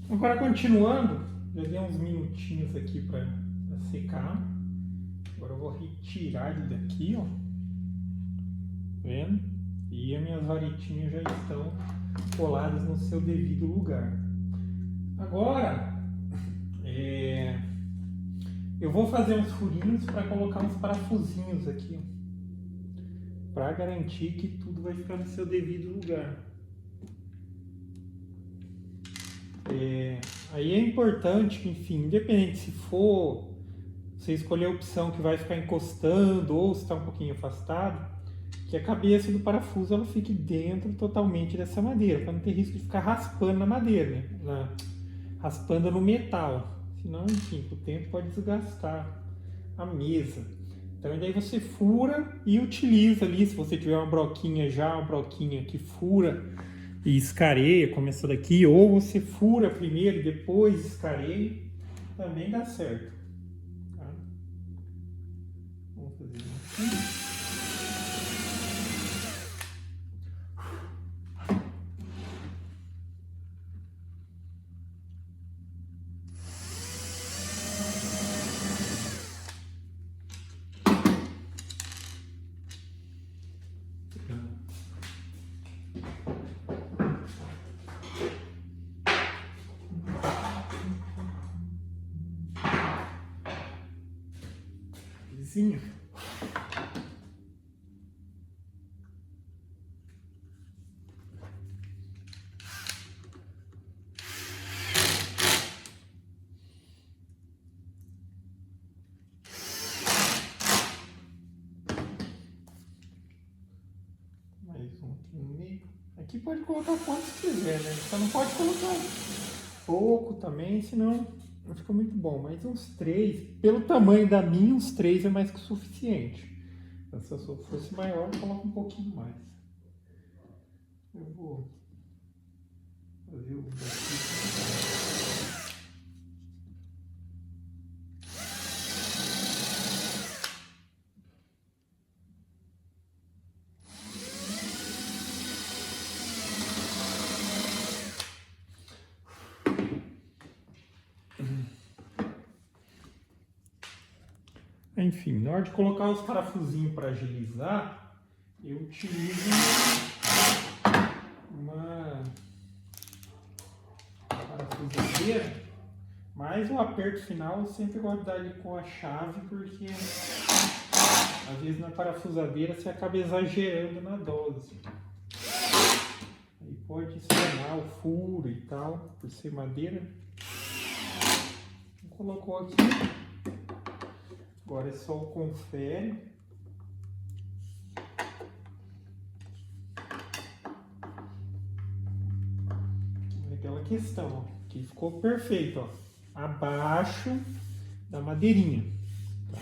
Agora continuando, já dei uns minutinhos aqui para secar. Agora eu vou retirar ele daqui, ó. Tá vendo? E as minhas varetinhas já estão coladas no seu devido lugar. Agora, eu vou fazer uns furinhos para colocar uns parafusinhos aqui, para garantir que tudo vai ficar no seu devido lugar. Aí é importante que, enfim, independente se for você escolher a opção que vai ficar encostando ou se está um pouquinho afastado, que a cabeça do parafuso ela fique dentro totalmente dessa madeira, para não ter risco de ficar raspando na madeira, né? Raspando no metal. Senão, enfim, com o tempo pode desgastar a mesa. Então, daí você fura e utiliza ali, se você tiver uma broquinha que fura e escareia, como essa daqui, ou você fura primeiro e depois escareia, também dá certo. Tá? Vamos fazer aqui. Vizinho. Mais um aqui no meio. Aqui pode colocar quantos quiser, né? Só não pode colocar pouco também, senão não fica muito bom. Mas uns 3, pelo tamanho da minha, uns 3 é mais que o suficiente. Então, se a sua fosse maior, coloca um pouquinho mais. Eu vou fazer o daqui. Enfim, na hora de colocar os parafusinhos para agilizar, eu utilizo uma parafusadeira, mas o aperto final eu sempre gosto de dar ali com a chave, porque às vezes na parafusadeira você acaba exagerando na dose. Aí pode estourar o furo e tal, por ser madeira. Colocou aqui. Agora é só o confere. É aquela questão, ó, que ficou perfeito, ó, abaixo da madeirinha. Tá?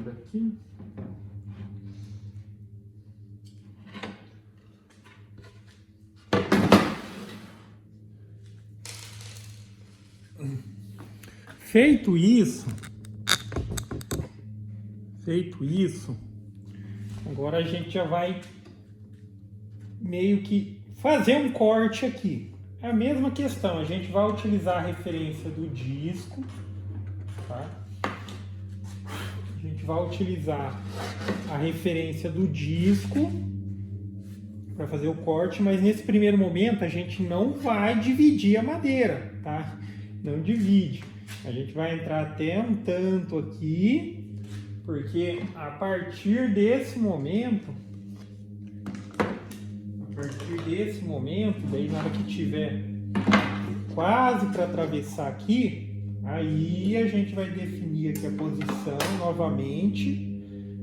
Aqui. Feito isso, agora a gente já vai meio que fazer um corte aqui. É a mesma questão, a gente vai utilizar a referência do disco, tá? A gente vai utilizar a referência do disco para fazer o corte, mas nesse primeiro momento a gente não vai dividir a madeira, tá? Não divide. A gente vai entrar até um tanto aqui, porque a partir desse momento, daí na hora que tiver quase para atravessar aqui, Aí a gente vai definir aqui a posição novamente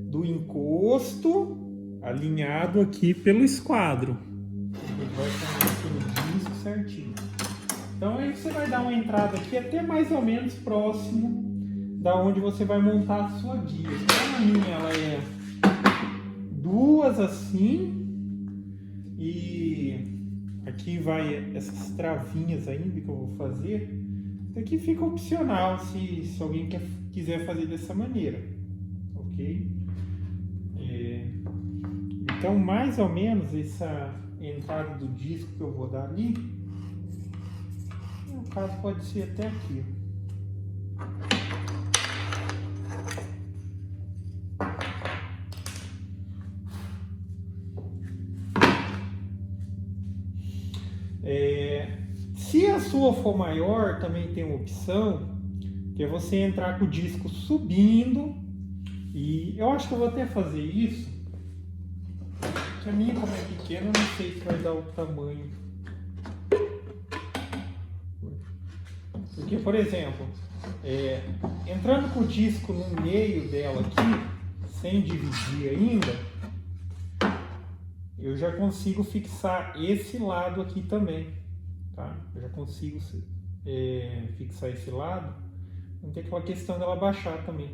do encosto alinhado aqui pelo esquadro. A gente vai fazer aquele disco certinho. Então aí você vai dar uma entrada aqui até mais ou menos próximo da onde você vai montar a sua guia. Então a minha ela é duas assim e aqui vai essas travinhas ainda que eu vou fazer. Isso aqui fica opcional se alguém quiser fazer dessa maneira, ok? Então mais ou menos essa entrada do disco que eu vou dar ali, no caso pode ser até aqui. Se a sua for maior, também tem uma opção, que é você entrar com o disco subindo, e eu acho que eu vou até fazer isso, que a minha, como é pequena, eu não sei se vai dar o tamanho. Porque, por exemplo, entrando com o disco no meio dela aqui, sem dividir ainda, eu já consigo fixar esse lado aqui também. Tá? Eu já consigo fixar esse lado, não tem aquela questão dela baixar também.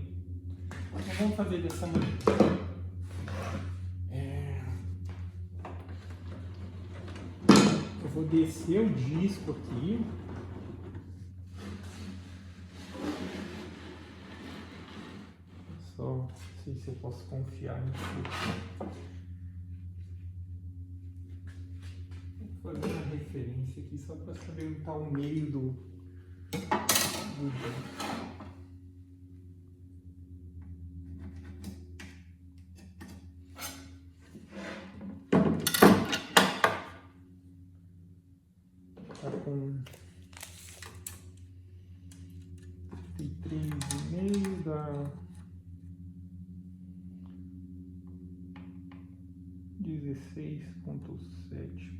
Então vamos fazer dessa maneira. Eu vou descer o disco aqui. Só não sei se eu posso confiar nisso. Vou fazer uma referência aqui só para saber onde está o meio do tá com 3,5 dá 16,7.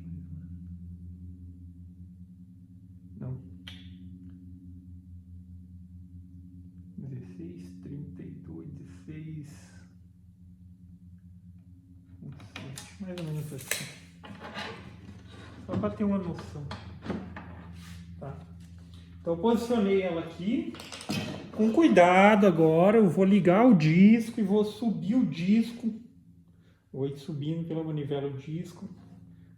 Não. 16, 32, 16. Mais ou menos assim. Só para ter uma noção. Tá. Então eu posicionei ela aqui. Com cuidado agora, eu vou ligar o disco e vou subir o disco. Vou ir subindo pela manivela o disco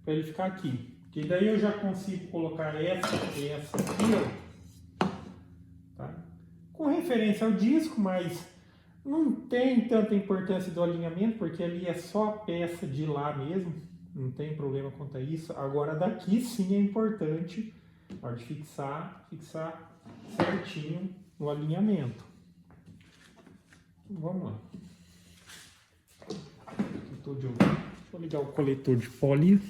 para ele ficar aqui. Que daí eu já consigo colocar essa aqui, ó, tá? Com referência ao disco, mas não tem tanta importância do alinhamento, porque ali é só a peça de lá mesmo, não tem problema quanto a isso. Agora daqui sim é importante, na hora de fixar certinho no alinhamento. Vamos lá. Vou ligar o coletor de poli.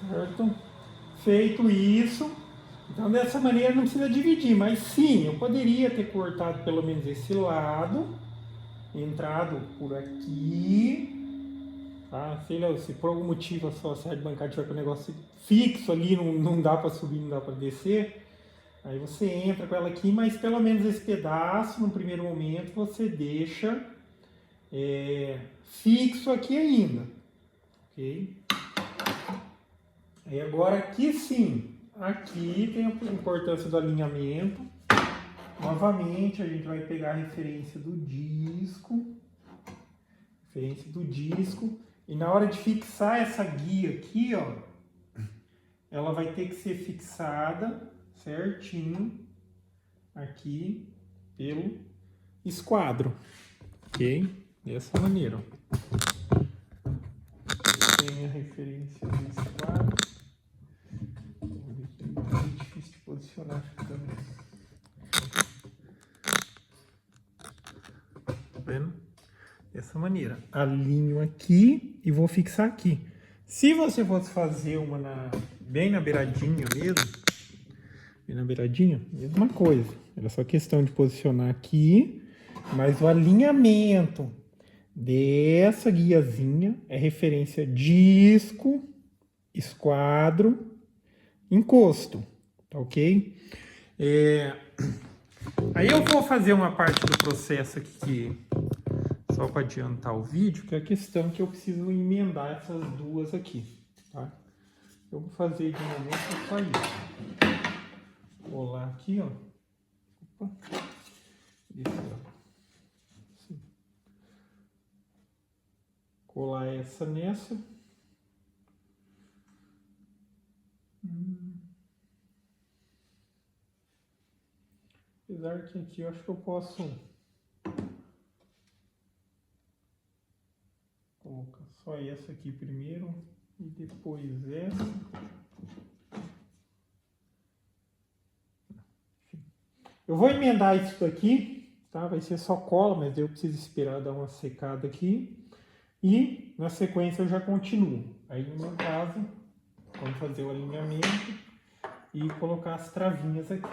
Certo? Feito isso, então dessa maneira não precisa dividir, mas sim, eu poderia ter cortado pelo menos esse lado, entrado por aqui, tá? Sei lá, se por algum motivo a sua sede bancária tiver com o negócio fixo ali, não dá para subir, não dá para descer, aí você entra com ela aqui, mas pelo menos esse pedaço, no primeiro momento, você deixa fixo aqui ainda, ok? Aí agora aqui sim, aqui tem a importância do alinhamento. Novamente, a gente vai pegar a referência do disco. E na hora de fixar essa guia aqui, ó, ela vai ter que ser fixada certinho aqui pelo esquadro, ok? Dessa maneira, ó. Tem a referência do esquadro. É difícil de posicionar também. Tá vendo? Dessa maneira. Alinho aqui e vou fixar aqui. Se você fosse fazer uma bem na beiradinha mesmo, mesma coisa. Era só questão de posicionar aqui, mas o alinhamento dessa guiazinha é referência disco, esquadro, encosto, tá ok? Aí eu vou fazer uma parte do processo aqui, só para adiantar o vídeo, que é a questão que eu preciso emendar essas duas aqui, tá? Eu vou fazer de momento só isso. Colar aqui, ó. Opa. Assim. Colar essa nessa. Apesar que aqui eu acho que eu posso colocar só essa aqui primeiro e depois essa. Enfim. Eu vou emendar isso daqui, tá? Vai ser só cola, mas eu preciso esperar dar uma secada aqui. E na sequência eu já continuo. Aí no meu caso, vamos fazer o alinhamento e colocar as travinhas aqui.